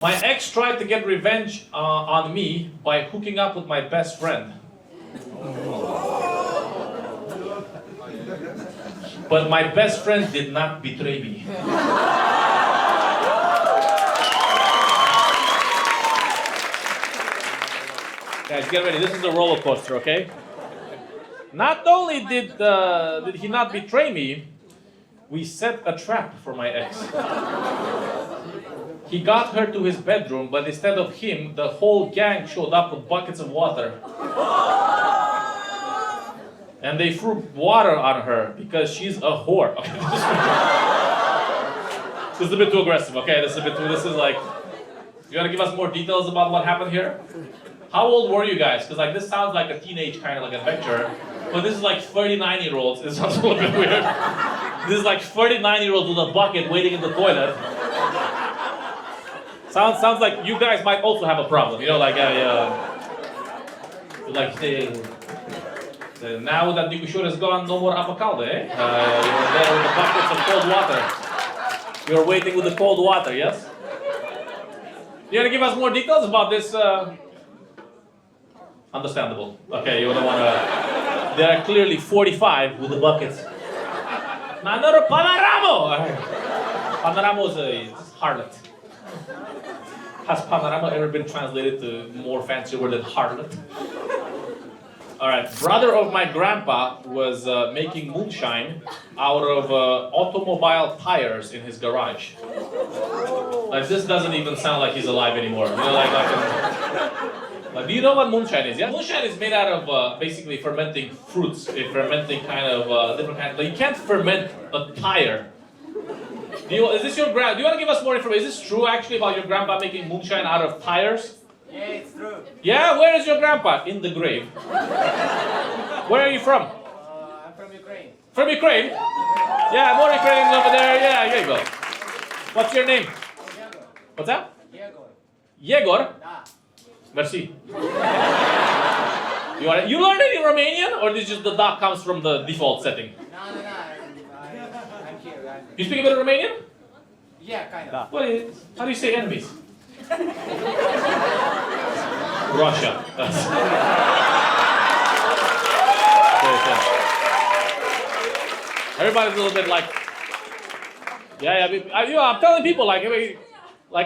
My ex tried to get revenge on me by hooking up with my best friend. But my best friend did not betray me. Guys, get ready. This is a roller coaster, okay? Not only did he not betray me, we set a trap for my ex. He got her to his bedroom, but instead of him, the whole gang showed up with buckets of water. And they threw water on her because she's a whore. Okay, this is a bit too aggressive, okay? This is like, you wanna give us more details about what happened here? How old were you guys? Because like this sounds like a teenage kind of like adventure, but this is like 39-year-olds. It sounds a little bit weird. This is like 39-year-olds with a bucket waiting in the toilet. Sounds like you guys might also have a problem, you know, like now that Nikushur is gone, no more apacalde, eh? You're there with the buckets of cold water. You're waiting with the cold water, yes? You want to give us more details about this? Understandable. Okay, you don't want to. There are clearly 45 with the buckets. Nanoro Panoramo! Panoramo is a harlot. Has panorama ever been translated to more fancy word than harlot? Alright, brother of my grandpa was making moonshine out of automobile tires in his garage. Like, this doesn't even sound like he's alive anymore. You know, like, do you know what moonshine is? Yeah, moonshine is made out of basically fermenting fruits, fermenting kind of different kinds. But you can't ferment a tire. Is this your grand? Do you want to give us more information? Is this true actually about your grandpa making moonshine out of tires? Yeah, it's true. Yeah, where is your grandpa? In the grave. Where are you from? I'm from Ukraine. From Ukraine? Yeah, more Ukrainians over there. Yeah, here you go. What's your name? Yegor. What's that? Yegor. Yegor? Da. Merci. You learned it in Romanian, or this just the da comes from the default setting? No. I'm here. You speak a bit of Romanian? Yeah, kind of. How do you say enemies? Russia. Everybody's a little bit like, I'm telling people like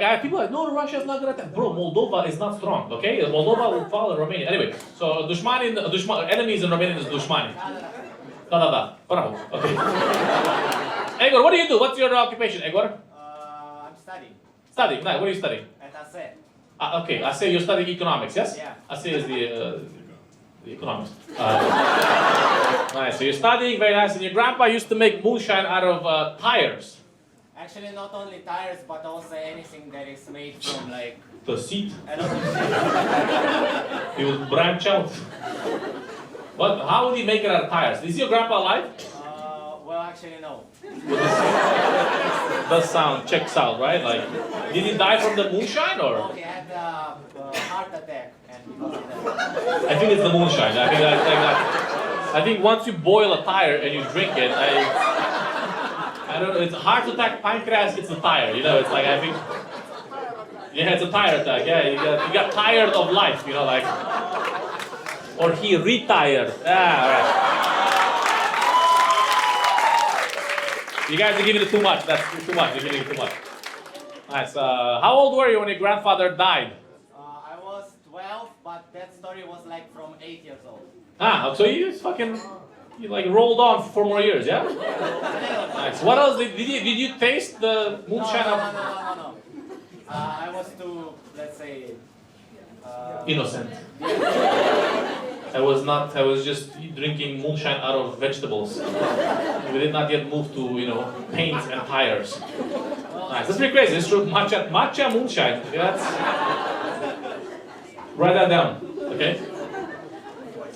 I have people like, no, Russia is not gonna attack. Bro, Moldova is not strong, okay? Moldova will fall in Romania. Anyway, so enemies in Romanian is dushmani. Da. Bravo. Okay. Egor, what do you do? What's your occupation, Egor? I'm studying. Studying. Nice. What are you studying? At ASE. Okay, I say you're studying economics, yes? Yeah. I say is the economist. Nice. So you're studying, very nice. And your grandpa used to make moonshine out of tires. Actually, not only tires, but also anything that is made from like The seat. a lot of shit. He would branch out. But how would he make it out of tires? Is your grandpa alive? Well, actually, no. Does sound checks out, right? Like, did he die from the moonshine or? No, he had a heart attack, and because of that. I think it's the moonshine. I think once you boil a tire and you drink it, I don't know. It's a heart attack, pancreas. It's the tire. You know, it's like I think. Yeah, it's a tire attack. Yeah, you got tired of life. You know, like. Or he retired. All right. You guys are giving it too much. That's too much. You're giving it too much. Nice. How old were you when your grandfather died? I was 12, but that story was like from 8 years old. So you like rolled on for 4 more years, yeah? Nice. What else did you taste the moonshine? No. I was too, let's say, Innocent. I was just drinking moonshine out of vegetables. We did not yet move to, paints and tires. Nice. That's pretty crazy. It's true. Matcha moonshine. Yeah, write that down. Okay.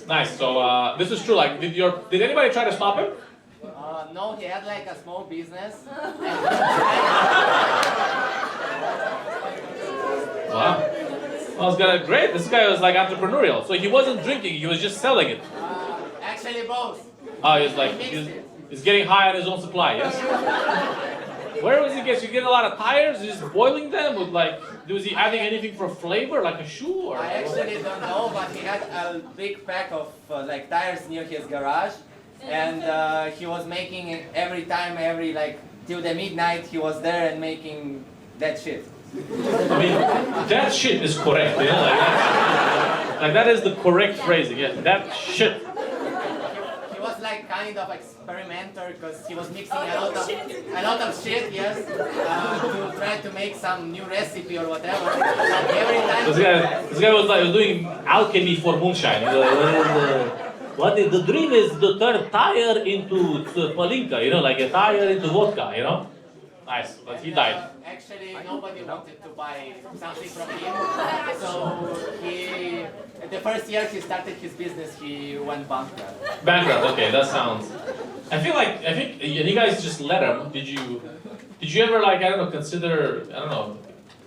Nice. So this is true. Like, did anybody try to stop him? No, he had like a small business. Wow. Well, great. This guy was like entrepreneurial. So he wasn't drinking, he was just selling it. Actually, both. He's getting high on his own supply, yes? Where was he get? You get a lot of tires, just boiling them with like, was he adding anything for flavor, like a shoe or? I actually don't know, but he had a big pack of like tires near his garage, and he was making it every time, like till the midnight. He was there and making that shit. I mean, that shit is correct, you know, like that is the correct phrasing. Yeah, that shit. He was like kind of experimenter because he was mixing a lot of shit, yes, to try to make some new recipe or whatever. And every time This guy was like doing alchemy for moonshine. The dream is to turn tire into palinka, you know, like a tire into vodka, you know. Nice, but he died. actually nobody wanted to buy something from him, so he. The first year he started his business, he went bankrupt. Bankrupt. Okay, that sounds. I think you guys just let him. Did you ever like I don't know consider I don't know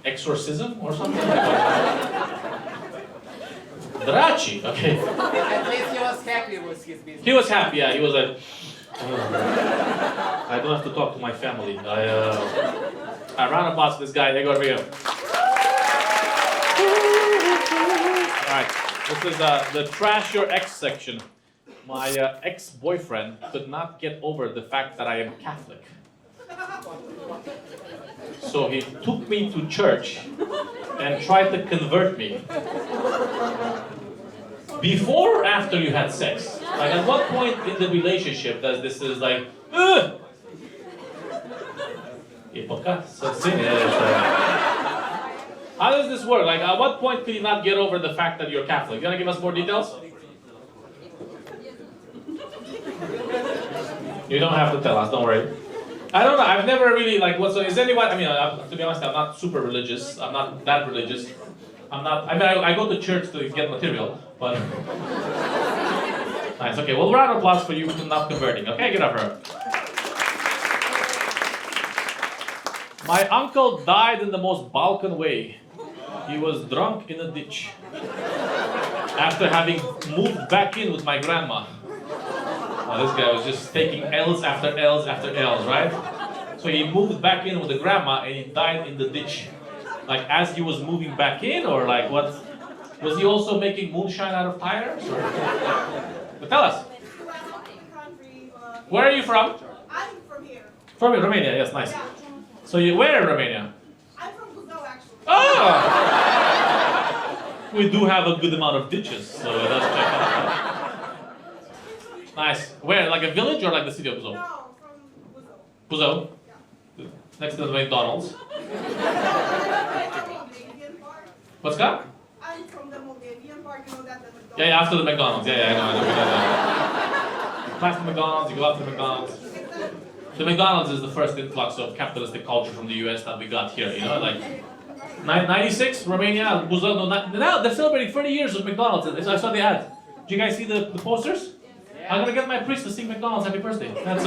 exorcism or something? Draci. Okay. At least he was happy with his business. He was happy. Yeah, he was like. I don't have to talk to my family. I round of applause for this guy. They go over here. All right. This is the trash your ex section. My ex-boyfriend could not get over the fact that I am Catholic. So he took me to church and tried to convert me. Before or after you had sex? Like at what point in the relationship does this is like, ugh! How does this work? Like at what point could you not get over the fact that you're Catholic? You wanna give us more details? You don't have to tell us, don't worry. I don't know, I've never really like, is anyone, I mean, to be honest, I'm not super religious. I'm not that religious. I go to church to get material, but... Nice, okay, well, round of applause for you not converting. Okay, get up here. My uncle died in the most Balkan way. He was drunk in a ditch. After having moved back in with my grandma. Oh, this guy was just taking L's after L's after L's, right? So he moved back in with the grandma and he died in the ditch. Like as he was moving back in, or like what? Was he also making moonshine out of tires? Or? But tell us. Where are you from? I'm from here. From Romania, yes, nice. Yeah. So you where in Romania? I'm from Brazil, actually. Oh! We do have a good amount of ditches, so let's check it out. Nice. Where? Like a village or like the city of Buzău? No, from Brazil. Buzău? Yeah. Next to the McDonald's. Moldavian part. What's that? I'm from the Moldavian part, you know that the McDonald's. Yeah, after the McDonald's. Yeah, I know. We know that. You pass the McDonald's, you go after the McDonald's. The McDonald's is the first influx of capitalistic culture from the US that we got here, you know, like 96, Romania, Buzău, now they're celebrating 30 years of McDonald's. I saw the ad. Did you guys see the posters? I'm gonna get my priest to sing McDonald's happy birthday. That's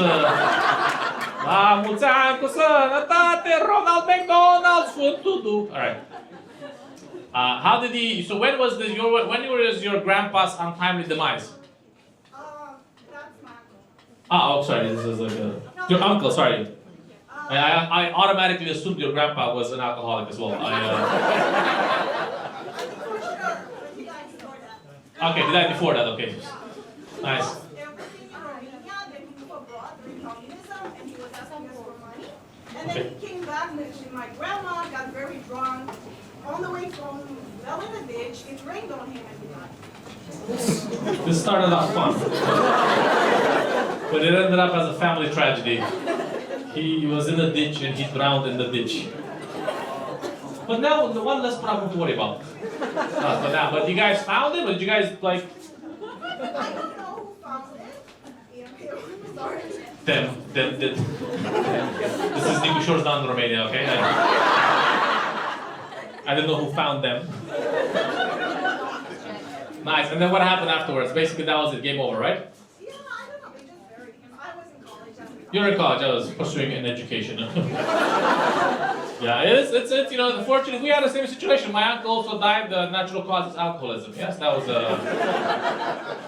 La mulți ani cu sănătate, Ronald McDonald's food to do. Alright. How did he, so when was your grandpa's untimely demise? That's my uncle. Oh, sorry, this is like your uncle, sorry. I automatically assumed your grandpa was an alcoholic as well. For sure, but he died before that. Okay, he died before that, okay. Nice. Everything in Romania, then he moved abroad during communism, and he was asking us for money. And then Okay. he came back, mentioned my grandma, got very drunk. On the way home, fell in a ditch, it rained on him, and he died. This started off fun. But it ended up as a family tragedy. He was in a ditch and he drowned in the ditch. But now, the one less problem to worry about. But you guys found it? Or did you guys, like... I don't know who found it. Yeah, sorry. Them. This is Nicușor's down in Romania, okay? I didn't know who found them. Nice, and then what happened afterwards? Basically, that was it, game over, right? Yeah, I don't know, they just buried him. I was in college at the time. You're in college, I was pursuing an education. Yeah, it's you know, unfortunately, we had the same situation. My uncle also died, the natural causes alcoholism. Yes, that was a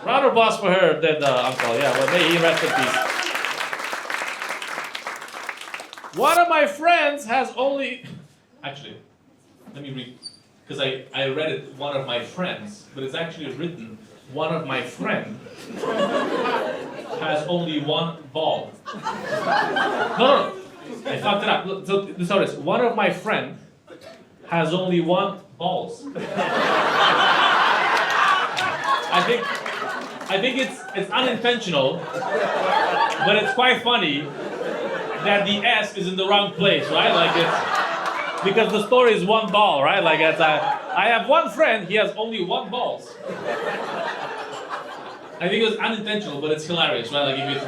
round of applause for her dead uncle. Yeah, well, may he rest in peace. One of my friends has only... Actually, let me read. Because I read it, one of my friends, but it's actually written, one of my friend has only one ball. No. I fucked it up. Look, so this is how it is. One of my friend has only one balls. I think it's unintentional, but it's quite funny that the S is in the wrong place, right? Like it's because the story is one ball, right? Like it's I have one friend, he has only one balls. I think it was unintentional, but it's hilarious, right? Like if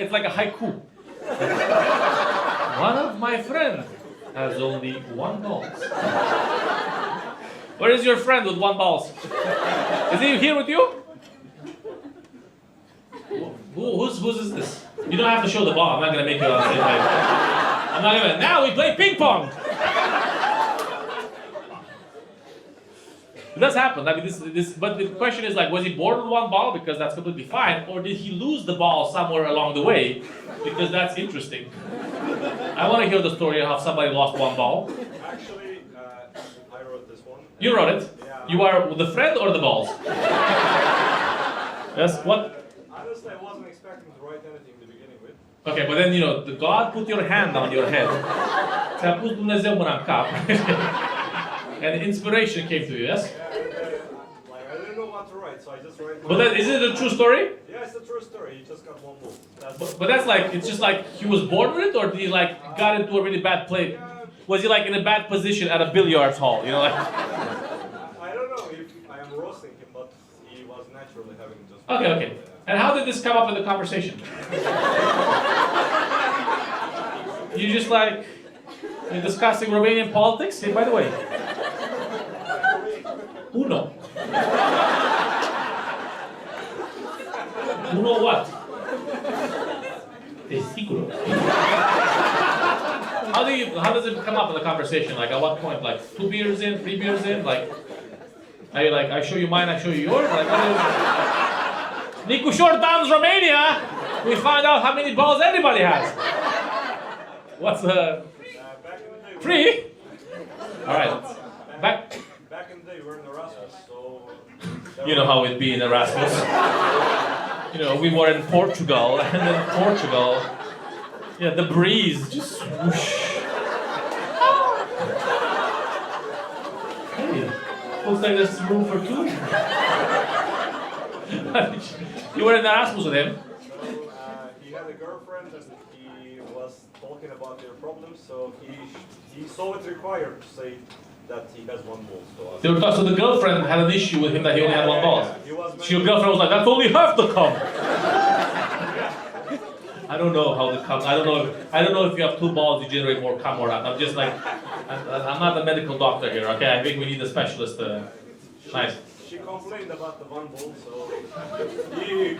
it's like a haiku. One of my friends has only one balls. Where is your friend with one balls? Is he here with you? Whose is this? You don't have to show the ball. I'm not gonna make you on the same page. I'm not gonna. Now we play ping pong. It does happen. I mean, this. But the question is like, was he bored with one ball because that's completely fine, or did he lose the ball somewhere along the way? Because that's interesting. I want to hear the story of how somebody lost one ball. Actually, I wrote this one. You wrote it. Yeah. You are the friend or the balls? Yes. What? Honestly, I wasn't expecting to write anything to beginning with. Okay, but then the God put your hand on your head. Ți-a pus Dumnezeu mâna în cap. And inspiration came to you, yes? Yeah, and, like I didn't know what to write, so I just wrote. But then, is it a true story? Yeah, it's a true story. He just got one move. But that's like, it's just like he was bored with it, or did he like got into a really bad play? Was he like in a bad position at a billiards hall? You know, like. I don't know if I am roasting him, but he was naturally having just. Okay. And how did this come up in the conversation? You just like you're discussing Romanian politics? Hey, by the way. Uno. Uno what? Testículo. How does it come up in the conversation? Like at what point? Like 2 beers in, 3 beers in? Like are you like I show you mine, I show you yours? Like what is Nicu Shortan's Romania? We find out how many balls everybody has. What's the Back in the day. free? Alright. Back in the day, we were in Erasmus, so. You know how it be in Erasmus. We were in Portugal, and in Portugal, the breeze just whoosh. Hey, looks like there's room for 2. You were in Erasmus with him. So he had a girlfriend, and he was talking about their problems. So he saw it required to say that he has one ball. So the girlfriend had an issue with him that he only had one ball. So your girlfriend was like, "That's only half the cum." I don't know how the cum. I don't know if you have 2 balls, you generate more cum or not. I'm just like, I'm not a medical doctor here. Okay, I think we need a specialist. Nice. She complained about the one ball, so he.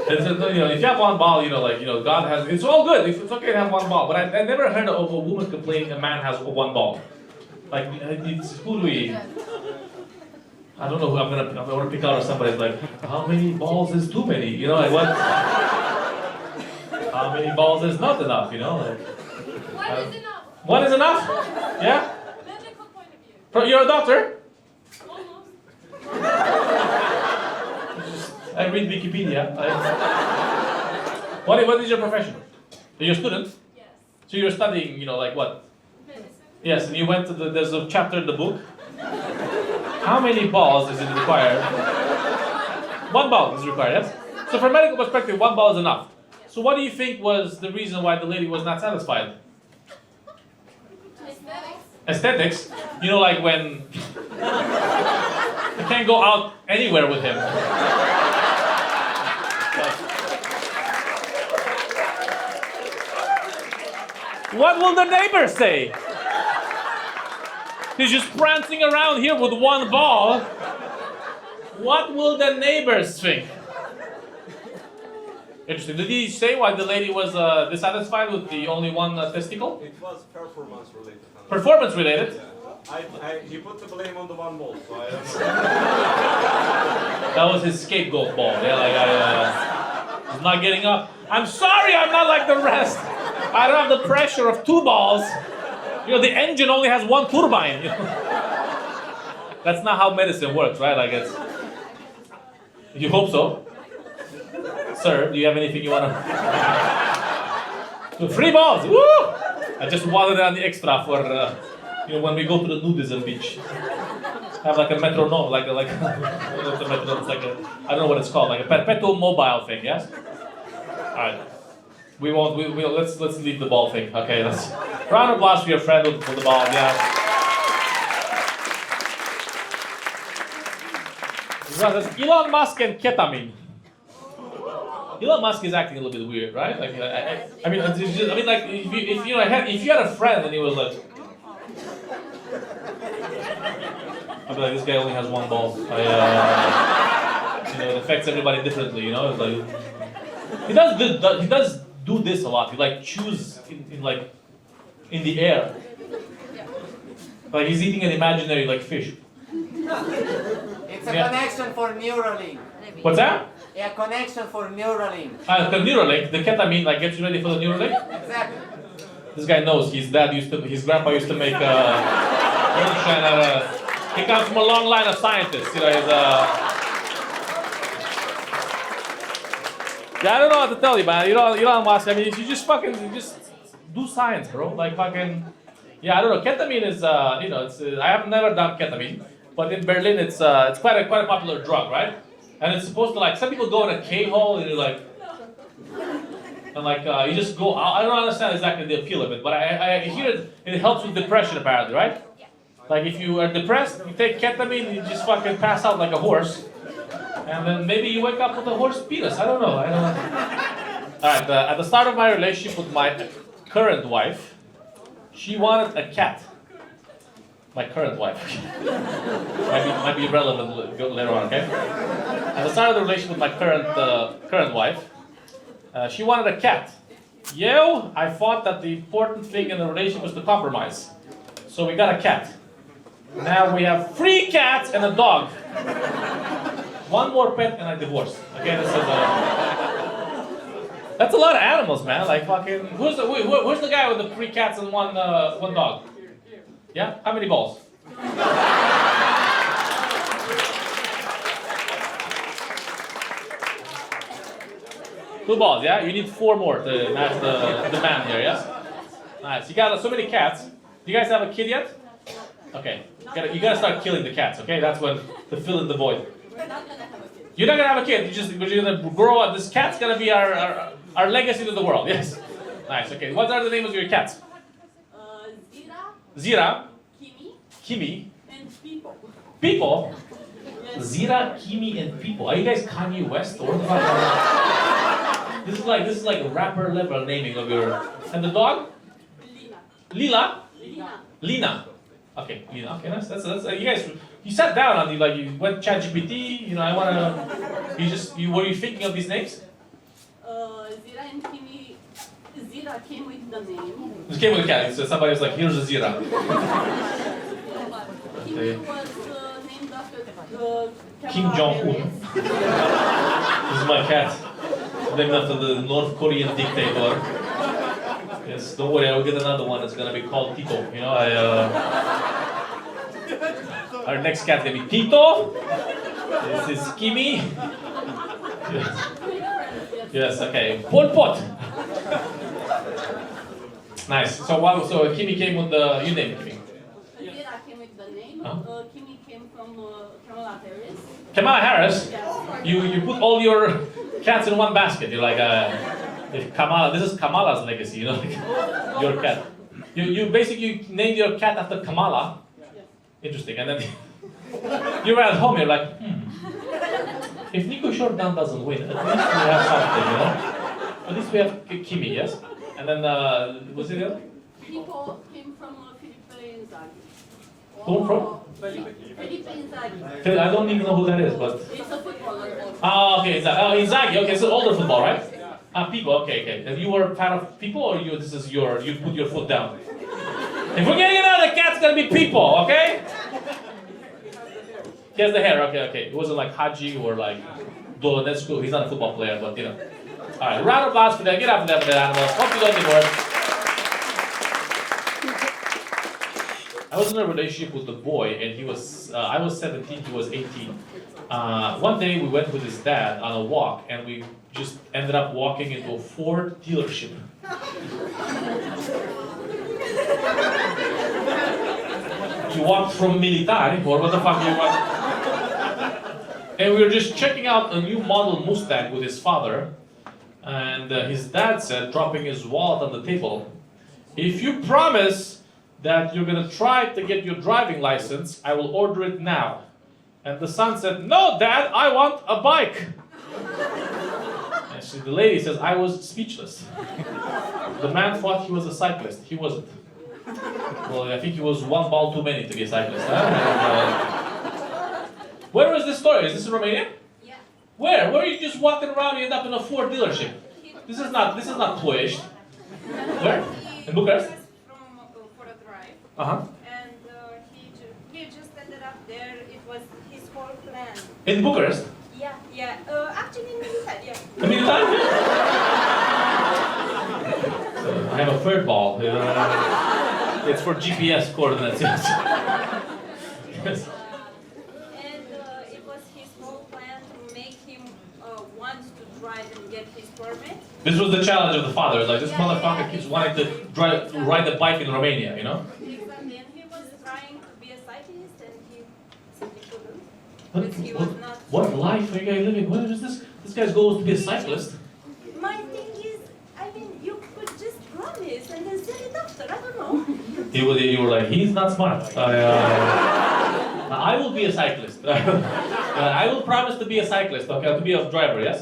If you have one ball, God has. It's all good. It's okay to have one ball, but I never heard of a woman complaining a man has one ball. Like, who do we? I don't know who I'm gonna pick out, or somebody's like, how many balls is too many? Like what? How many balls is not enough? Like. One is enough. One is enough? Yeah. Medical point of view. You're a doctor? Almost. I read Wikipedia. What is your profession? You're a student? Yes. So you're studying, like what? Medicine. Yes, and you went to there's a chapter in the book. How many balls is it required? 1 ball is required, yes? So from a medical perspective, 1 ball is enough. So what do you think was the reason why the lady was not satisfied? Aesthetics. Aesthetics? Like when you can't go out anywhere with him. What will the neighbors say? He's just prancing around here with 1 ball. What will the neighbors think? Interesting. Did he say why the lady was dissatisfied with the only one testicle? It was performance related. Performance related? Yeah. He put the blame on the one ball, so I don't know. That was his scapegoat ball. Yeah, like he's not getting up. I'm sorry, I'm not like the rest. I don't have the pressure of 2 balls. You know, the engine only has 1 turbine. You know? That's not how medicine works, right? I guess. You hope so. Sir, do you have anything you want to... 3 balls! Woo! I just wanted on the extra for, when we go to the nudism beach. Have like a metronome, like a metronome, it's like a, I don't know what it's called, like a perpetual mobile thing, yes? Alright. Let's leave the ball thing. Okay, let's round of applause for your friend with the ball, yeah. Elon Musk and ketamine. Elon Musk is acting a little bit weird, right? Like, I mean, like if you had a friend and he was like, I'd be like, this guy only has 1 ball. It affects everybody differently, you know. It's like, he does do this a lot. He like chews in the air. Like he's eating an imaginary like fish. It's a connection for Neuralink. What's that? A connection for Neuralink. The Neuralink, the ketamine, like gets you ready for the Neuralink. Exactly. This guy knows. His grandpa used to make he comes from a long line of scientists. You know, yeah, I don't know what to tell you, man. Elon Musk. I mean, you just do science, bro. Like fucking. Yeah, I don't know. Ketamine is, I have never done ketamine, but in Berlin, it's quite a popular drug, right? And it's supposed to some people go in a K-hole and you're like, and you just go out. I don't understand exactly the appeal of it, but I hear it helps with depression apparently, right? Like if you are depressed, you take ketamine, you just fucking pass out like a horse, and then maybe you wake up with a horse penis. I don't know. All right. At the start of my relationship with my current wife, she wanted a cat. My current wife. might be relevant later on, okay? At the start of the relationship with my current wife, she wanted a cat. I thought that the important thing in the relationship was to compromise. So we got a cat. Now we have 3 cats and a dog. 1 more pet and a divorce. Okay, that's a lot of animals, man. Like fucking. Who's the guy with the 3 cats and 1 dog? Yeah? How many balls? 2 balls, yeah? You need 4 more to match the demand here, yes? Nice. You got so many cats. Do you guys have a kid yet? Okay. You gotta start killing the cats, okay? That's when to fill in the void. You're not gonna have a kid. We're gonna grow up. This cat's gonna be our legacy to the world. Yes. Nice. Okay. What are the names of your cats? Zira. Kimi. And people. People. Zira, Kimi, and people. Are you guys Kanye West or what? This is like a rapper level naming of your. And the dog? Lila. Lina. Okay, Lina. Okay, that's you guys. You sat down on you went ChatGPT. Were you thinking of these names? Zira and Kimi. Zira came with the name. It came with the cat. So somebody was like, here's a Zira. Kimi was named after Kim Jong-un. This is my cat. Named after the North Korean dictator. Yes, don't worry, I'll get another one. It's gonna be called Tito. Our next cat's gonna be Tito. This is Kimi. Yes, okay. Pol Pot. Nice. So Kimi came with the. You named Kimi. Zira came with the name. Kimi came from Kamala Harris. Kamala Harris. Yes. You put all your cats in one basket. You're like, if Kamala, this is Kamala's legacy, your cat. You basically named your cat after Kamala. Yes. Interesting. And then you're at home, you're like, if Nico Shortdown doesn't win, at least we have something, At least we have Kimi, yes? And then, what's it else? People came from Felipe Inzaghi. Who from? Felipe Inzaghi. I don't even know who that is, but... It's a footballer. Oh, okay, Inzaghi. Okay, so older football, right? People. Okay. And you were a fan of people, or you put your foot down? If we're getting another cat's gonna be people, okay? He has the hair. Okay. It wasn't like Haji or like Dolonescu. He's not a football player, but All right, round of applause for that. Get up for that, animals. Hope you don't divorce. I was in a relationship with a boy, and he was, I was 17, he was 18. One day we went with his dad on a walk, and we just ended up walking into a Ford dealership. He walked from Militari, or what the fuck he was. And we were just checking out a new model Mustang with his father. And his dad said, dropping his wallet on the table, "If you promise that you're gonna try to get your driving license, I will order it now." And the son said, "No, Dad, I want a bike." And the lady says, I was speechless. The man thought he was a cyclist. He wasn't. Well, I think he was one ball too many to be a cyclist. Huh? Where is this story? Is this in Romania? Yeah. Where? Where are you just walking around and end up in a Ford dealership? This is not Ploiești. Where? In Bucharest? From for a drive, Uh-huh. and he just ended up there. It was his whole plan. In Bucharest? Yeah. Actually, in Militari, yeah. I mean, I have a third ball. It's for GPS coordinates. Yes. Yes. And it was his whole plan to make him want to drive and get his permit. This was the challenge of the father. Like, this Yeah, motherfucker yeah, keeps yeah. wanting to ride the bike in Romania, you know? Exactly, and he was trying to be a cyclist, and he simply couldn't. What, Because he was not. what life are you guys living? What is this? This guy's goal is to be a cyclist. My thing is, I mean, you could just promise and then sell it after. I don't know. You were like, he's not smart. I will be a cyclist. I will promise to be a cyclist, okay? To be a driver, yes?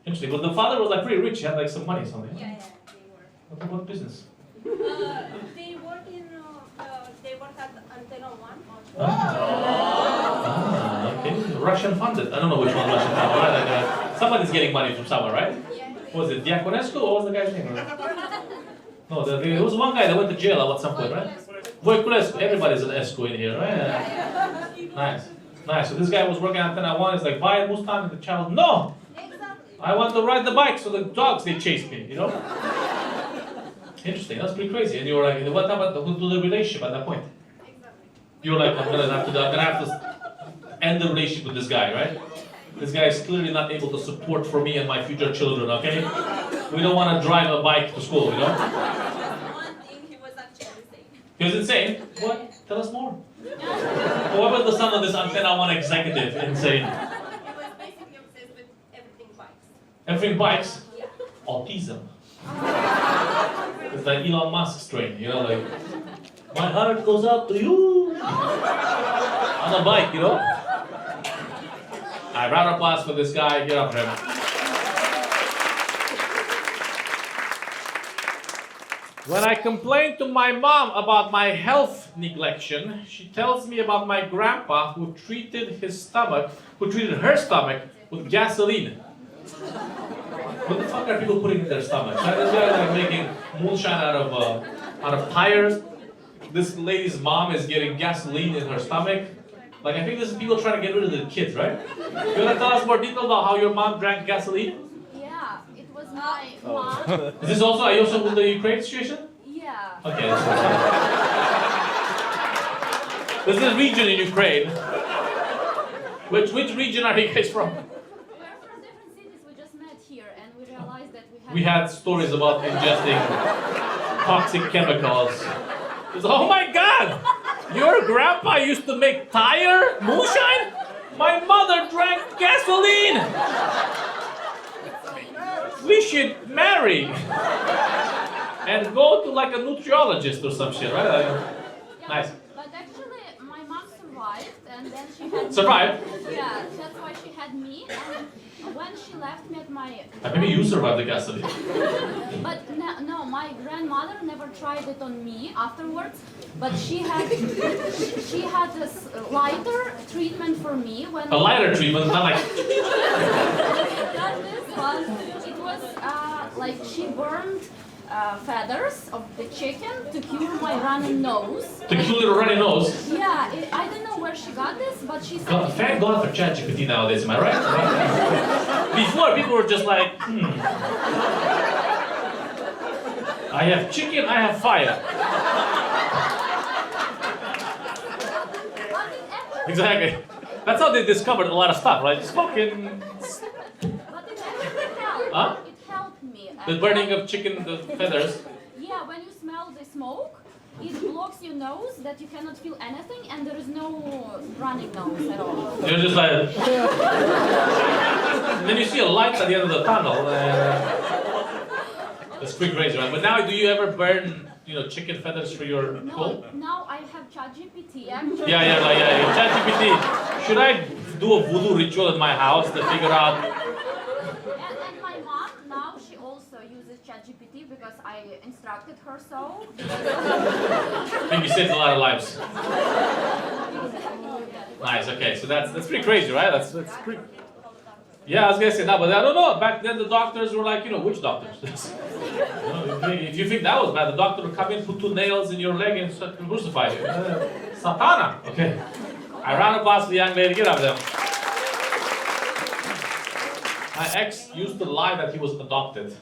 Interesting. But the father was like pretty rich. He had like some money or something. Yeah, they were. What business? They work at Antenna 1. Ah, okay. Russian funded. I don't know which one Russian funded. Right? Like, somebody's getting money from somewhere, right? Yeah. What was it Diaconescu? What was the guy's name? No, there was one guy that went to jail at some point, right? Voiculescu. Everybody's an Escu in here, right? Nice. Nice. So this guy was working at Antenna 1. He's like, buy a Mustang, and the child, no! Exactly. I want to ride the bike, so the dogs, they chase me, you know? Interesting, that's pretty crazy. And you were like, what happened to the relationship at that point? Exactly. You were like, I'm gonna have to end the relationship with this guy, right? This guy is clearly not able to support for me and my future children, okay? We don't want to drive a bike to school, you know? Just one thing, he was actually insane. He was insane? What? Tell us more. What about the son of this Antenna 1 executive? Insane. He was basically obsessed with everything bikes. Everything bikes? Yeah. Autism. It's like Elon Musk strain, you know, like, my heart goes out to you. On a bike, you know? Alright, round of applause for this guy. Get up for him. When I complain to my mom about my health neglection, she tells me about my grandpa who treated her stomach with gasoline. What the fuck are people putting in their stomachs? Right? This guy is like making moonshine out of tires. This lady's mom is getting gasoline in her stomach. Like, I think this is people trying to get rid of the kids, right? You wanna tell us more detail about how your mom drank gasoline? Yeah, it was my mom. Is this also with the Ukraine situation? Yeah. Okay. This is a region in Ukraine. Which region are you guys from? We're from different cities. We just met here and we realized that We had stories about ingesting toxic chemicals. It's, oh my God! Your grandpa used to make tire moonshine? My mother drank gasoline! We should marry and go to like a nutriologist or some shit, right? Yeah, Nice. But actually, my mom survived and then she had Survived? Yeah, that's why she had me. And when she left me at my Maybe you survived the gasoline. But no, my grandmother never tried it on me afterwards. But she had this lighter treatment for me when A lighter treatment, not like. Not this one. It was like she burned feathers of the chicken to cure my runny nose. To cure your runny nose. Yeah, I don't know where she got this, but she said. God, thank God for ChatGPT nowadays, am I right? Before, people were just like, I have chicken, I have fire. Exactly. That's how they discovered a lot of stuff, right? Smoking, But it actually helped. Huh? It helped me. the burning of chicken, the feathers. Yeah, when you smell the smoke, it blocks your nose that you cannot feel anything, and there is no running nose at all. You're just like. Then you see a light at the end of the tunnel. That's pretty crazy, right? But now, do you ever burn, chicken feathers for your coal? No, now I have ChatGPT actually. Yeah. ChatGPT. Should I do a voodoo ritual in my house to figure out? And my mom, now she also uses ChatGPT because I instructed her so. I think you saved a lot of lives. Nice. Okay, so that's pretty crazy, right? That's pretty. Yeah, I was gonna say that, but I don't know. Back then, the doctors were like, which doctors? If you think that was bad, the doctor would come in, put 2 nails in your leg, and start to crucify you. Satana. Okay. I ran past the young lady. Get up there. My ex used to lie that he was adopted.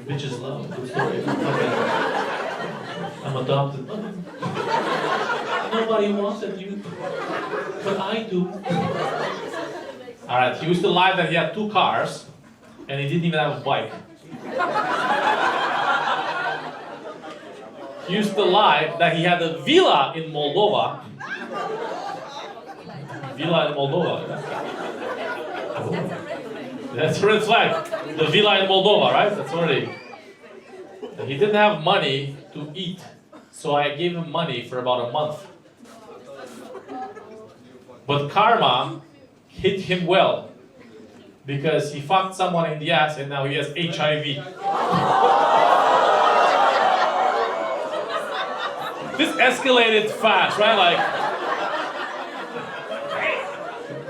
Bitches love. Good story. Okay. I'm adopted. Nobody wanted you, but I do. All right, he used to lie that he had 2 cars, and he didn't even have a bike. He used to lie that he had a villa in Moldova. Villa in Moldova. That's a red flag. The villa in Moldova, right? That's already. He didn't have money to eat, so I gave him money for about a month. But karma hit him well because he fucked someone in the ass and now he has HIV. This escalated fast, right? Like,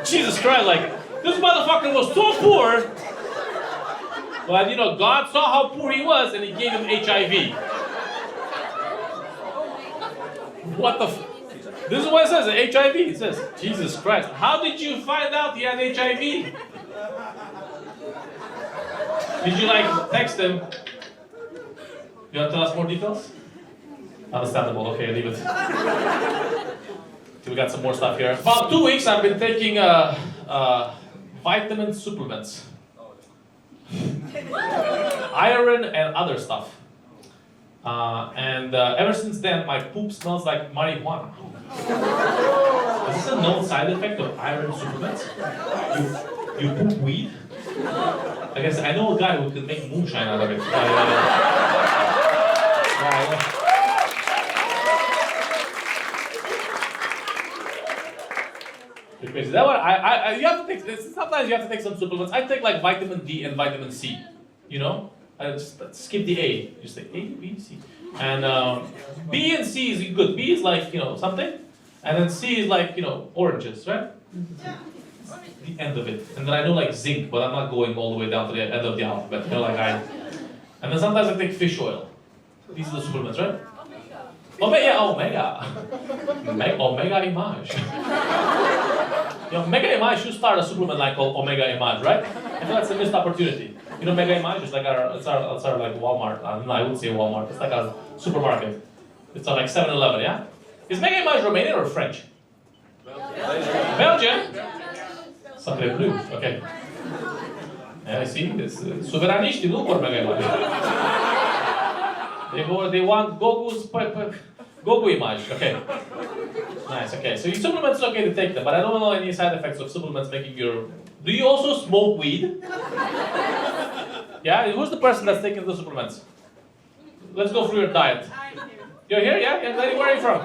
Jesus Christ, like, this motherfucker was so poor, but God saw how poor he was and he gave him HIV. What the This is what it says, HIV. It says, Jesus Christ. How did you find out he had HIV? Did you text him? You want to tell us more details? Understandable. Okay, leave it. We got some more stuff here. About 2 weeks I've been taking vitamin supplements. Iron and other stuff. And ever since then, my poop smells like marijuana. Is this a known side effect of iron supplements? You poop weed? I guess I know a guy who could make moonshine out of it. Crazy. That one, you have to take. Sometimes you have to take some supplements. I take vitamin D and vitamin C. I just skip the A. Just take A, B, C. And B and C is good. B is something, and then C is oranges, right? Yeah. The end of it. And then I know zinc, but I'm not going all the way down to the end of the alphabet. And then sometimes I take fish oil. These are the supplements, right? Omega. Omega Image. Mega Image should start a supplement called Omega Image, right? I feel that's a missed opportunity. Mega Image is it's our Walmart. I wouldn't say Walmart. It's like our supermarket. It's like 7-Eleven, yeah? Is Mega Image Romanian or French? Belgian? Sacré bleu. Okay. Yeah, I see. Suveraniști nu vor Mega Image. They want Gogu Image. Okay. Nice. Okay. So your supplements is okay to take them, but I don't know any side effects of supplements making your. Do you also smoke weed? Yeah. Who's the person that's taking the supplements? Let's go through your diet. I'm here. You're here, yeah? Yeah. Where are you from?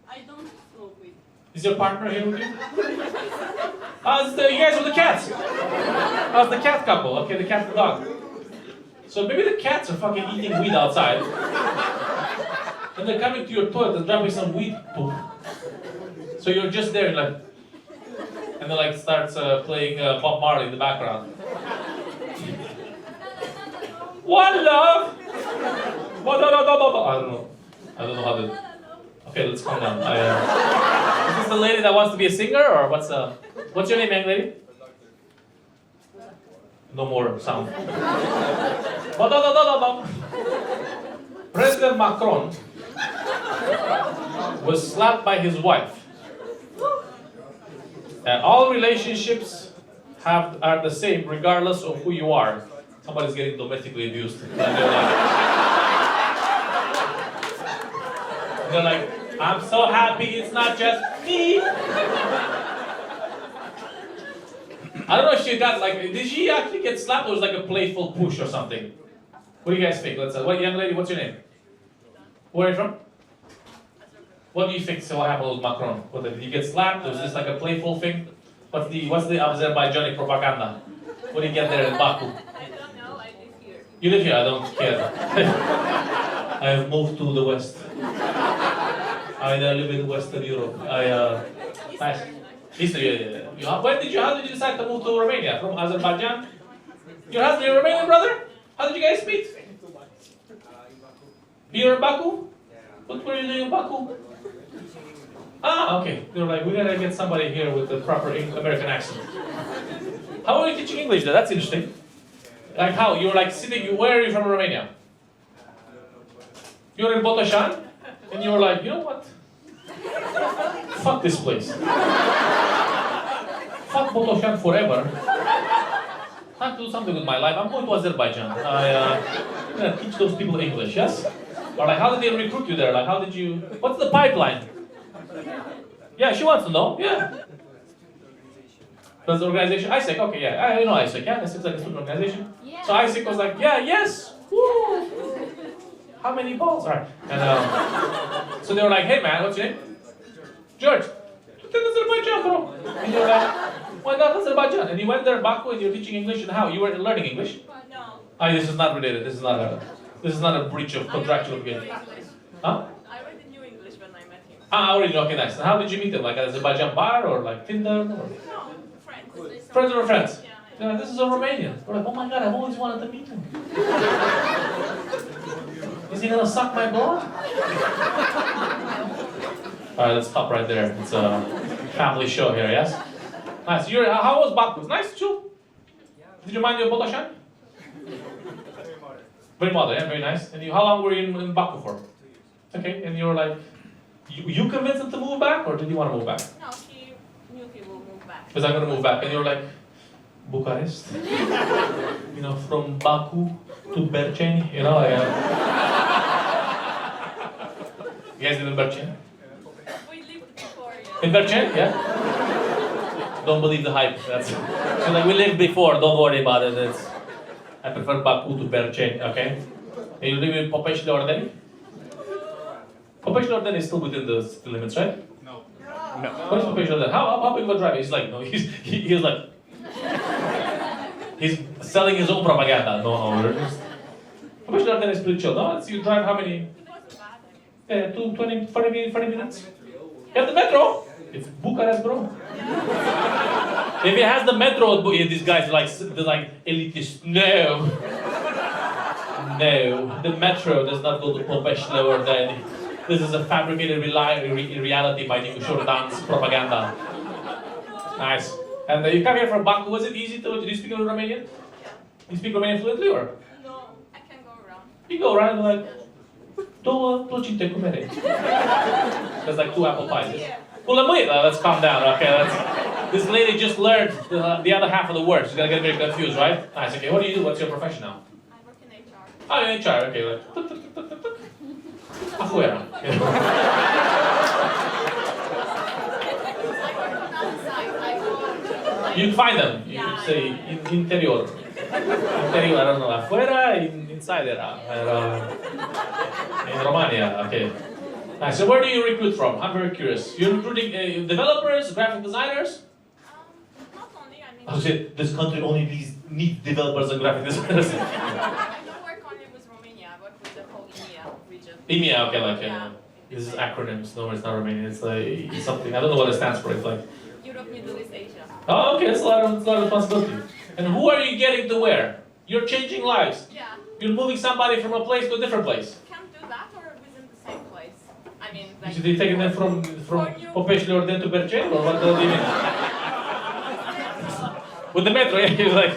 I don't smoke weed. Is your partner here with you? You guys are the cats. It's the cat couple. Okay, the cat and the dog. So maybe the cats are fucking eating weed outside. And they're coming to your toilet and dropping some weed poop. So you're just there and then starts playing Bob Marley in the background. One love! I don't know how to. Okay, let's calm down. Is this the lady that wants to be a singer, or what's your name, young lady? No more sound. President Macron was slapped by his wife. And all relationships are the same regardless of who you are. Somebody's getting domestically abused. And they're like, I'm so happy it's not just me. I don't know if she got like, did she actually get slapped or was it like a playful push or something? What do you guys think? What young lady, what's your name? Where are you from? What do you think so what happened with Macron? What, did he get slapped? Was this like a playful thing? What's the Azerbaijani propaganda? What do you get there in Baku? I don't know, I live here. You live here, I don't care. I have moved to the West. I live in Western Europe. Nice. Eastern, yeah. How did you decide to move to Romania? From Azerbaijan? Your husband, you're Romanian brother? How did you guys meet? You're in Baku? What were you doing in Baku? Ah, okay. They're like, we gotta get somebody here with the proper American accent. How are you teaching English there? That's interesting. Like how? You were like sitting, where are you from Romania? You're in Botoșani? And you were like, you know what? Fuck this place. Fuck Botoșani forever. Time to do something with my life. I'm going to Azerbaijan. I'm gonna teach those people English, yes? Or like, how did they recruit you there? Like, how did you, what's the pipeline? Yeah, she wants to know, yeah. Does the organization, ISEC, okay, yeah, I know ISEC, yeah, that seems like a student organization. Yeah. So ISEC was like, yeah, yes, woo. How many balls? All right. And so they were like, hey man, what's your name? George. Azerbaijan, bro. And you're like, why not Azerbaijan? And you went there, Baku, and you're teaching English, and how? You were learning English? No. Ah, this is not related. This is not a breach of contractual agreement. Huh? I already knew English when I met him. Ah, already. Okay, nice. And how did you meet him? Like at Azerbaijan bar or like Tinder? Or? No, friends. Friends or friends? Yeah. Yeah, this is a Romanian. We're like, oh my god, I've always wanted to meet him. Is he gonna suck my blood? Alright, let's stop right there. It's a family show here, yes? Nice. How was Baku? Nice, chill. Did you mind your Botoșani? Very modern, yeah, very nice. And how long were you in Baku for? Okay, and you were like, you convinced him to move back, or did you want to move back? No, he knew he will move back. Because I'm gonna move back, and you were like, Bucharest? You know, from Baku to Berceni, you know, you guys live in Berceni? We lived before, yeah. In Berceni, yeah? Don't believe the hype, that's so like, we lived before, don't worry about it, I prefer Baku to Berceni, okay? And you live in Popești Ordeni? Popești Ordeni is still within the city limits, right? No. What is Popești Ordeni? How big of a drive? He's like, no, he's like, he's selling his own propaganda. No, Popești Ordeni is pretty chill. No, you drive how many? It wasn't bad, I mean. 40 minutes? You have the metro? It's Bucharest, bro. If it has the metro, these guys are they're like elitist. No. No, the metro does not go to Popești Ordeni. This is a fabricated reality by Nicușor-Dan's propaganda. Nice. And you come here from Baku. Was it easy to? Did you speak Romanian? You speak Romanian fluently, or? No, I can go around. You go around and like, două plăcinte cu mere. There's like 2 apple pies. Yeah. Well, let's calm down. Okay, this lady just learned the other half of the words. She's gonna get very confused, right? Nice. Okay, what do you do? What's your profession now? I work in HR. Oh, you're in HR. Okay, like, afuera. You find them. You say interior. Interior, I don't know. Afuera, inside era. In Romania. Okay. Nice. So where do you recruit from? I'm very curious. You're recruiting developers, graphic designers? Not only, I mean, I said this country only needs developers and graphic designers. I don't work only with Romania, I work with the whole EMEA region. EMEA, okay, like Yeah. this is acronyms. No, it's not Romanian. It's like it's something. I don't know what it stands for. It's like. Europe, Middle East, Asia. Oh, okay. That's a lot of responsibility. And who are you getting to where? You're changing lives. Yeah, You're moving somebody from a place to a different place. can do that or within the same place. I mean, like, Should they taking them from Popești Ordeni to Berceni, or what do you mean? With the metro, yeah. You're like,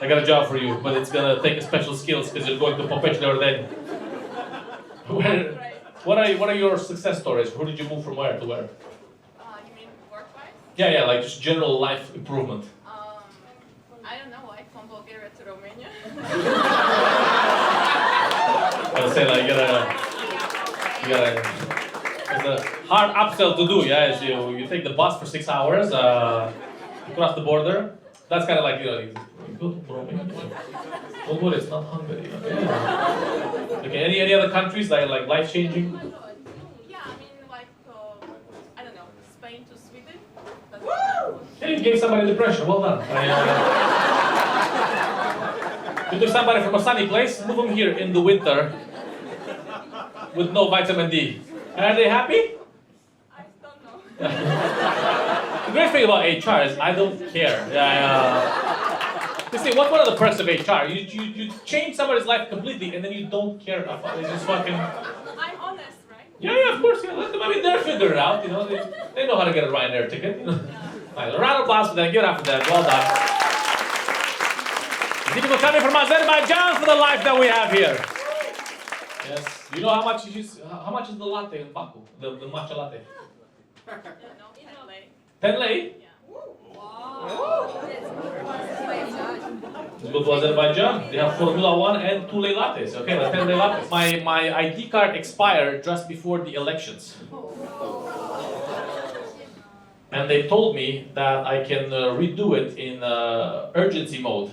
I got a job for you, but it's gonna take special skills because you're going to Popești Ordeni. Where? What are your success stories? Who did you move from where to where? You mean work-wise? Yeah, like just general life improvement. I don't know, like from Bulgaria to Romania. I would say like you gotta, it's a hard upsell to do, yeah, is you take the bus for 6 hours, you cross the border, that's kind of like, you go to Romania, don't worry, it's not Hungary, okay, any other countries that are like life-changing? Yeah, I mean like, I don't know, Spain to Sweden. That's Yeah, you gave somebody depression, well done. You took somebody from a sunny place, move them here in the winter with no vitamin D. Are they happy? I don't know. The great thing about HR is I don't care. You see, what's one of the perks of HR? You change somebody's life completely and then you don't care about it. It's just fucking... I'm honest, right? Yeah, of course, yeah. Let them, I mean, they're figuring it out, you know. They know how to get a Ryanair ticket, you know. Right, a round of applause for them. Give it up for them. Well done. People coming from Azerbaijan for the life that we have here. Yes. You know how much is the latte in Baku? The matcha latte? No, in LA. 10 lei? Yeah. Go to Azerbaijan. They have Formula 1 and 2 lei lattes. Okay, like 10 lei lattes. My ID card expired just before the elections. And they told me that I can redo it in urgency mode.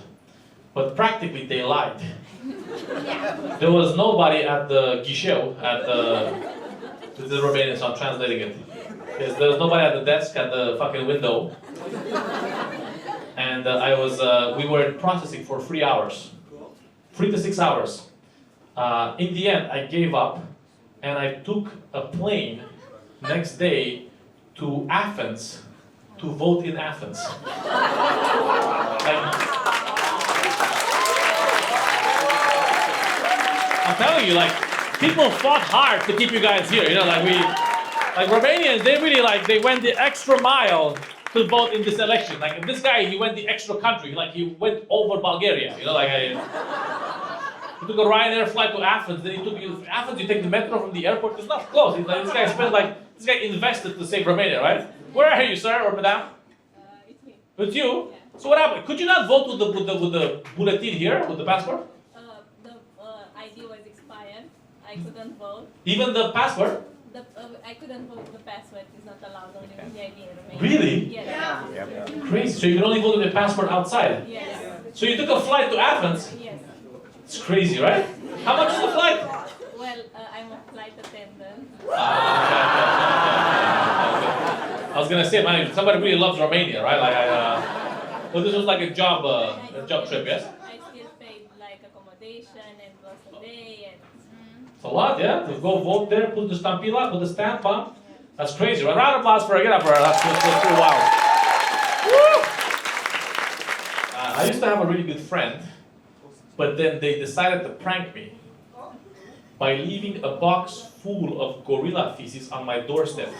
But practically they lied. There was nobody at the guichet, this is Romanian, so I'm translating it. Yes, there was nobody at the desk at the fucking window. And we were in processing for 3 hours. 3 to 6 hours. In the end, I gave up and I took a plane next day to Athens to vote in Athens. I'm telling you, like, people fought hard to keep you guys here. You know, like Romanians, they went the extra mile to vote in this election. Like this guy, he went the extra country. Like he went over Bulgaria. You know, he took a Ryanair flight to Athens. Then Athens. You take the metro from the airport. It's not close. This guy invested to save Romania, right? Where are you, sir or madam? It's me. It's you. So what happened? Could you not vote with the bulletin here with the passport? The ID was expired. I couldn't vote. Even the passport? I couldn't vote. The password is not allowed only with the ID in Romania. Really? Yes. Crazy. So you can only vote with the passport outside. Yes. So you took a flight to Athens. Yes. It's crazy, right? How much is the flight? Well, I'm a flight attendant. I was gonna say, man, somebody really loves Romania, right? But this was like a job trip, yes? I still paid like accommodation and was a day and. It's a lot, yeah? To go vote there, put the stampila, put the stamp on. That's crazy. Right? Round of applause for her. Get up for her. That's pretty wild. Woo! I used to have a really good friend, but then they decided to prank me by leaving a box full of gorilla feces on my doorstep.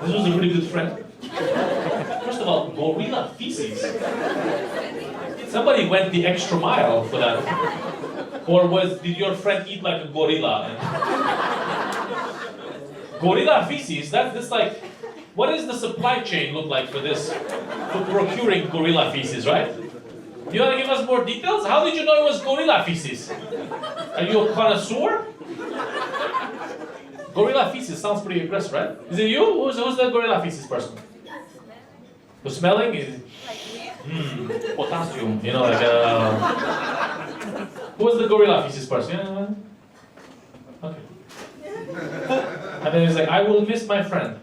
This was a really good friend. First of all, gorilla feces. Somebody went the extra mile for that. Or did your friend eat like a gorilla? Gorilla feces, that's like, what does the supply chain look like for this? For procuring gorilla feces, right? You want to give us more details? How did you know it was gorilla feces? Are you a connoisseur? Gorilla feces sounds pretty aggressive, right? Is it you? Who's the gorilla feces person? The smelling is potassium, you know, like who was the gorilla feces person? Yeah. Okay. And then he's like, I will miss my friend.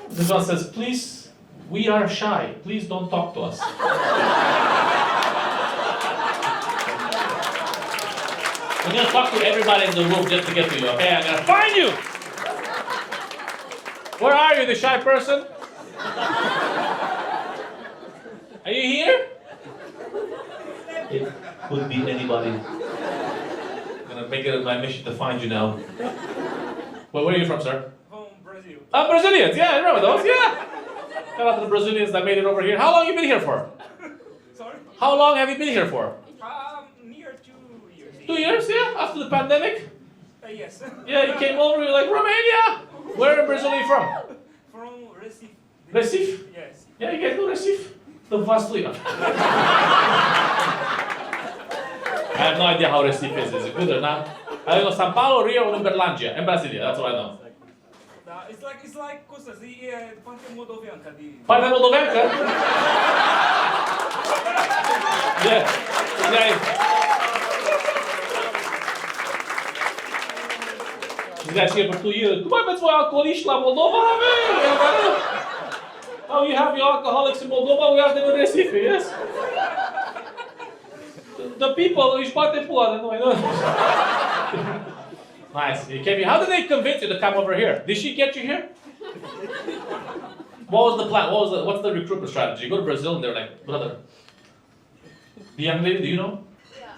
This one says, please, we are shy. Please don't talk to us. I'm gonna talk to everybody in the room just to get to you, okay? I'm gonna find you! Where are you, the shy person? Are you here? It could be anybody. I'm gonna make it my mission to find you now. Well, where are you from, sir? From Brazil. Oh, Brazilians, yeah, I remember those, yeah! Shout out to the Brazilians that made it over here. How long have you been here for? Sorry? How long have you been here for? Near 2 years. 2 years? after the pandemic? Yes. Yeah, you came over, you're like, Romania! Where in Brazil are you from? From Recife. Recife? Yes. Yeah, you guys know Recife? The vastly. I have no idea how Recife is. Is it good or not? I don't know São Paulo, Rio, and Uberlândia, and Brasilia. That's what I know. It's like Costas, partea moldoveancă de... Partea moldoveancă? Yeah. This guy's here for 2 years. Cum aveți voi alcooliști la Moldova? Oh, you have your alcoholics in Moldova, we have them in Recife, yes? The people, își bate pula de noi, nu? Nice. How did they convince you to come over here? Did she get you here? What was the plan? What's the recruitment strategy? You go to Brazil and they're like, brother, the young lady, do you know? Yeah,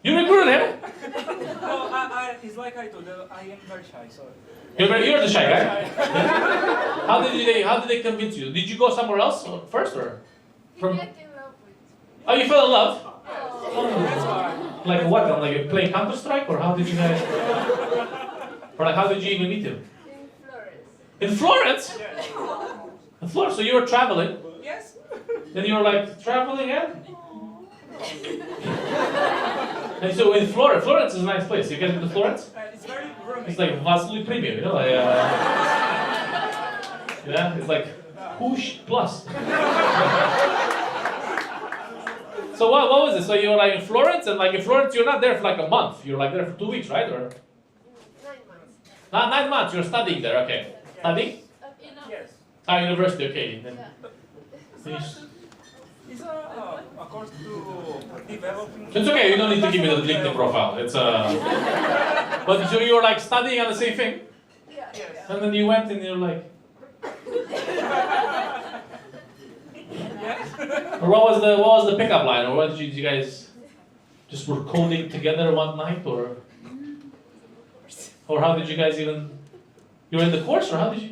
You recruited him? No, it's like I told you, I am very shy, sorry. You're the shy guy. How did they convince you? Did you go somewhere else first or? you get in love with. Oh, you fell in love? That's why. Like what? Like you playing Counter-Strike or how did you guys? Or like how did you even meet him? In Florence. In Florence? Yes. In Florence. So you were traveling. Yes. Then you were like traveling and. And so in Florence is a nice place. You guys been to Florence? It's very romantic. It's like vastly premium, you know? Like, yeah, it's like Whoosh plus. So what was it? So you were like in Florence, and like in Florence you're not there for like a month. You're like there for 2 weeks, right? Or 9 months. not 9 months. You're studying there, okay? Studying? Yes. University, okay. Then It's a course to developing. it's okay. You don't need to give me the LinkedIn profile. It's But so you were like studying on the same thing, Yeah. and then you went and you're like. Or what was the pickup line? Or what did you guys just were coding together one night, or how did you guys even? You were in the course, or how did you?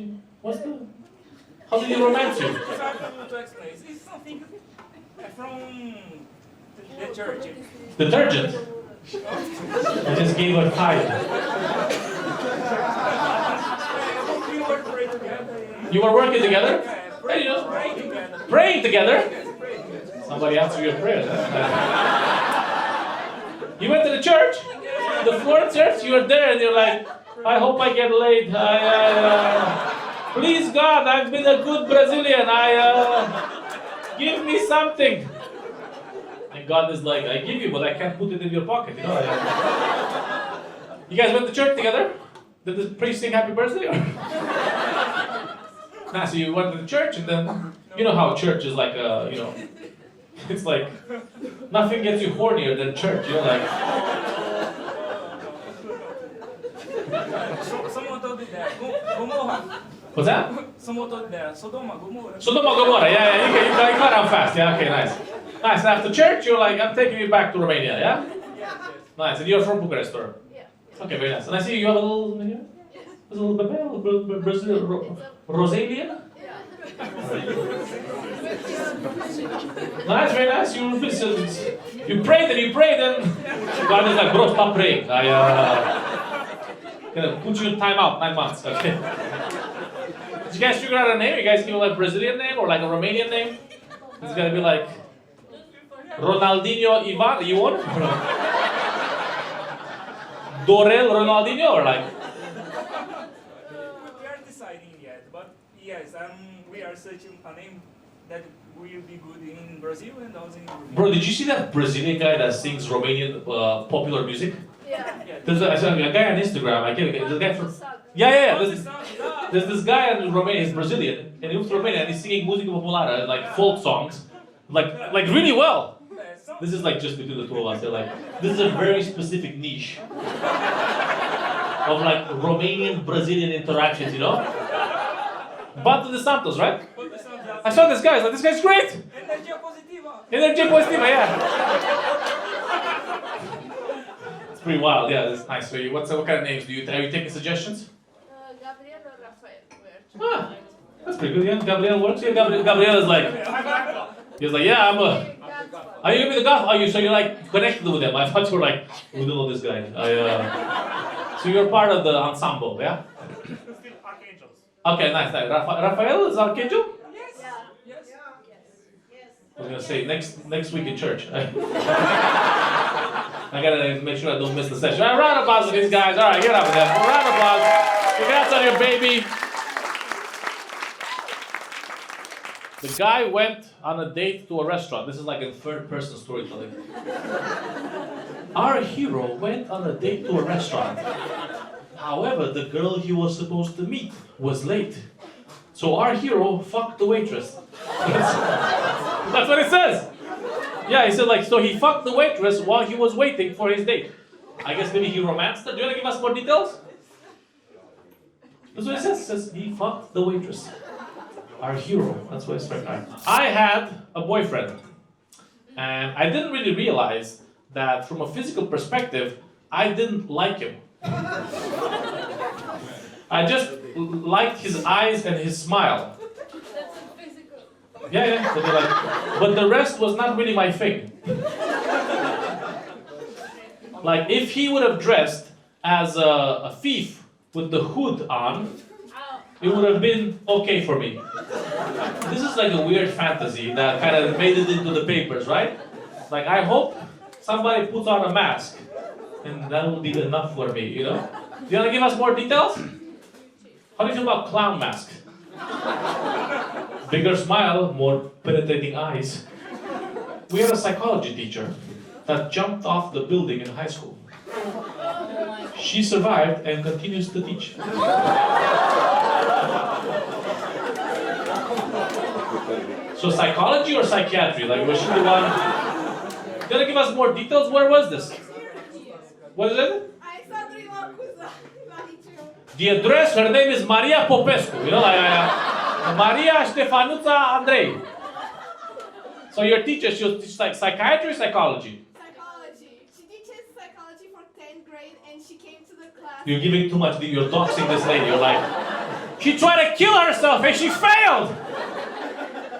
How did you romance you? It's hard to explain. It's something from the church. Detergent. I just gave her tithe. We were praying together. You were working together? Yeah, Hey, you know, praying together. praying together. Yes, praying together. Somebody answer your prayers. You went to the church, the Florence church. You were there, and you're like, I hope I get laid. Please God, I've been a good Brazilian. Give me something. And God is like, I give you, but I can't put it in your pocket. You know. You guys went to church together? Did the priest sing happy birthday? Or? Nah, so you went to the church, and then you know how church is like, you know, it's like nothing gets you hornier than church. You know, like. Someone told me that. Gomorrah. What's that? Someone told me that. Sodoma, Gomorrah. Sodoma Gomorrah. Yeah, you got out fast. Yeah, okay, nice. Nice. And after church, you're like, I'm taking you back to Romania. Yeah. Yes, yes. Nice. And you're from Bucharest, or? Yeah. Okay, very nice. And I see you have a little, a little bebe, a little Brazilian, Rosalian. Nice, very nice. You prayed and you prayed, and God is like, bro, stop praying. Gonna put you in timeout, 9 months. Okay. Did you guys figure out a name? You guys give like a Brazilian name or like a Romanian name? It's gonna be like Ronaldinho Ivan. You want? Dorel Ronaldinho or like? We are deciding yet, but yes, we are searching a name that will be good in Brazil and also in Romania. Bro, did you see that Brazilian guy that sings Romanian popular music? Yeah. I saw a guy on Instagram. I get the guy from. Yeah. There's this guy in Romania. He's Brazilian, and he moves to Romania, and he's singing música popular, like folk songs, like really well. This is like just between the two of us. They're like, this is a very specific niche of like Romanian Brazilian interactions, you know. Bantu de Santos, right? I saw this guy. I was like, this guy's great. Energia positiva. Energia positiva, yeah. It's pretty wild, yeah. That's nice. So, what kind of names are you taking suggestions? Gabriel or Rafael Ah, were that's pretty good. Yeah, Gabriel works. Yeah, Gabriel is like, he's like, yeah, Are you with the golf? So you're like connected with them. I thought you were like, we don't know this guy. So you're part of the ensemble, yeah? Still archangels. Okay, nice. Raphael is archangel? Yes. Yes. I was gonna say next week in church. I gotta make sure I don't miss the session. All right, round of applause for these guys. All right, get up with them. Round of applause. Congrats on your baby. The guy went on a date to a restaurant. This is like a third-person storytelling. Our hero went on a date to a restaurant. However, the girl he was supposed to meet was late. So our hero fucked the waitress. That's what it says. Yeah, he said like, so he fucked the waitress while he was waiting for his date. I guess maybe he romanced her. Do you want to give us more details? That's what it says. It says he fucked the waitress. Our hero. That's what it's right. I had a boyfriend. And I didn't really realize that from a physical perspective, I didn't like him. I just liked his eyes and his smile. That's a physical. Yeah. But the rest was not really my thing. Like, if he would have dressed as a thief with the hood on, it would have been okay for me. This is like a weird fantasy that kind of made it into the papers, right? Like, I hope somebody puts on a mask, and that will be enough for me, you know? Do you want to give us more details? How do you feel about clown mask? Bigger smile, more penetrating eyes. We had a psychology teacher that jumped off the building in high school. She survived and continues to teach. So psychology or psychiatry? Like, was she the one? Can you give us more details? Where was this? What is it? The address, her name is Maria Popescu. You know, like Maria Ștefănuța Andrei. So your teacher, she'll teach like psychiatry or psychology? Psychology. She teaches psychology for 10th grade and she came to the class. You're giving too much, you're doxing this lady. You're like, she tried to kill herself and she failed.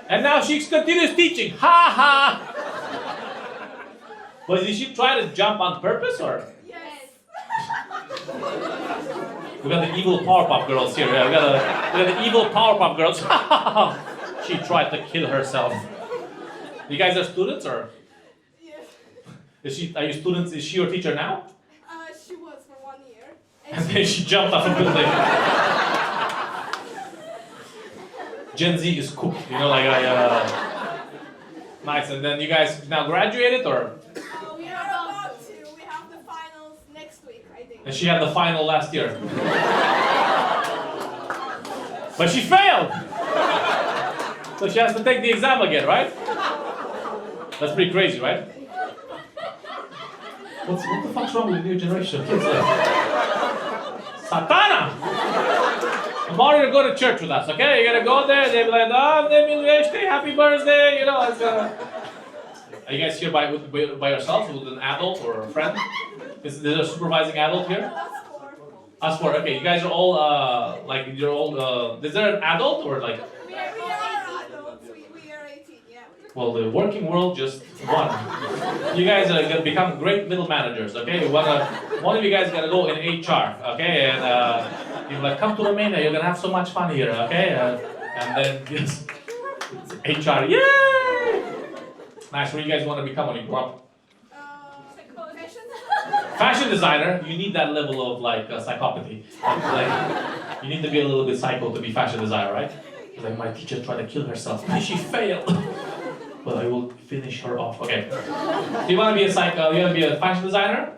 And now she continues teaching. Ha ha! But did she try to jump on purpose or? Yes. We got the evil Powerpuff Girls here. Yeah, we got the evil Powerpuff Girls. She tried to kill herself. You guys are students or? Yes. Are you students? Is she your teacher now? She was for 1 year. And then she jumped off a building. Gen Z is cooked, you know, like nice. And then you guys now graduated or? We are about to. We have the finals next week, I think. And she had the final last year. But she failed! So she has to take the exam again, right? That's pretty crazy, right? What the fuck's wrong with the new generation of kids? Satana! I'm already gonna go to church with us, okay? You're gonna go there, they'll be like, happy birthday, you know. Are you guys here by yourselves with an adult or a friend? Is there a supervising adult here? Us four. Okay, you guys are all is there an adult or like? We are adults. We are 18, yeah. Well, the working world just won. You guys are gonna become great middle managers, okay? One of you guys is gonna go in HR, okay? And you're like, come to Romania, you're gonna have so much fun here, okay? And then yes, it's HR, yay! Nice. What do you guys want to become when you grow up? Fashion designer. You need that level of like psychopathy. Like, you need to be a little bit psycho to be fashion designer, right? Like my teacher tried to kill herself. She failed. But I will finish her off. Okay. Do you want to be you want to be a fashion designer?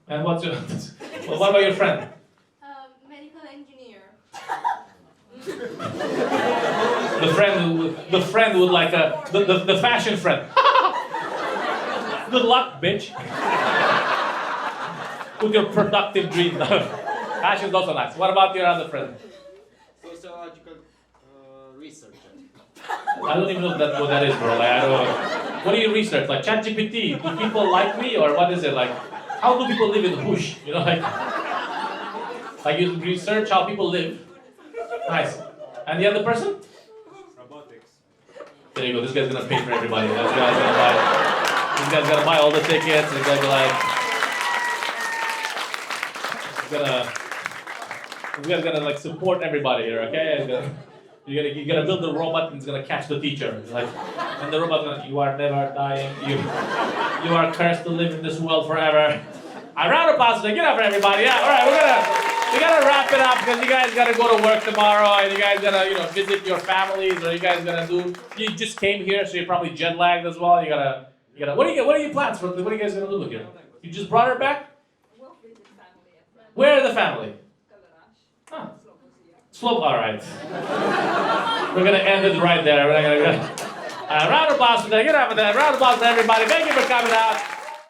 And what's your? Well, what about your friend? Medical engineer. The friend with like the fashion friend. Good luck, bitch. With your productive dream. Fashion's also nice. What about your other friend? Sociological researcher. I don't even know what that is, bro. Like, I don't. What do you research? Like ChatGPT? Do people like me, or what is it? Like, how do people live in Hush? You know, like you research how people live. Nice. And the other person? Robotics. There you go. This guy's gonna pay for everybody. This guy's gonna buy. This guy's gonna buy all the tickets. He's gonna be like, he's gonna like support everybody here, okay? You're gonna build the robot and it's gonna catch the teacher. It's like, and the robot's gonna, you are never dying. You are cursed to live in this world forever. A round of applause. Get up for everybody. Yeah. All right. We gotta wrap it up because you guys gotta go to work tomorrow and you guys gotta visit your families or you guys gonna do. You just came here, so you're probably jet lagged as well. You gotta. What are your plans for? What are you guys gonna do here? You just brought her back. Where are the family? Huh. Slope. All right. We're gonna end it right there. We're not gonna. Round of applause for that. Get up for that. Round of applause for everybody. Thank you for coming out.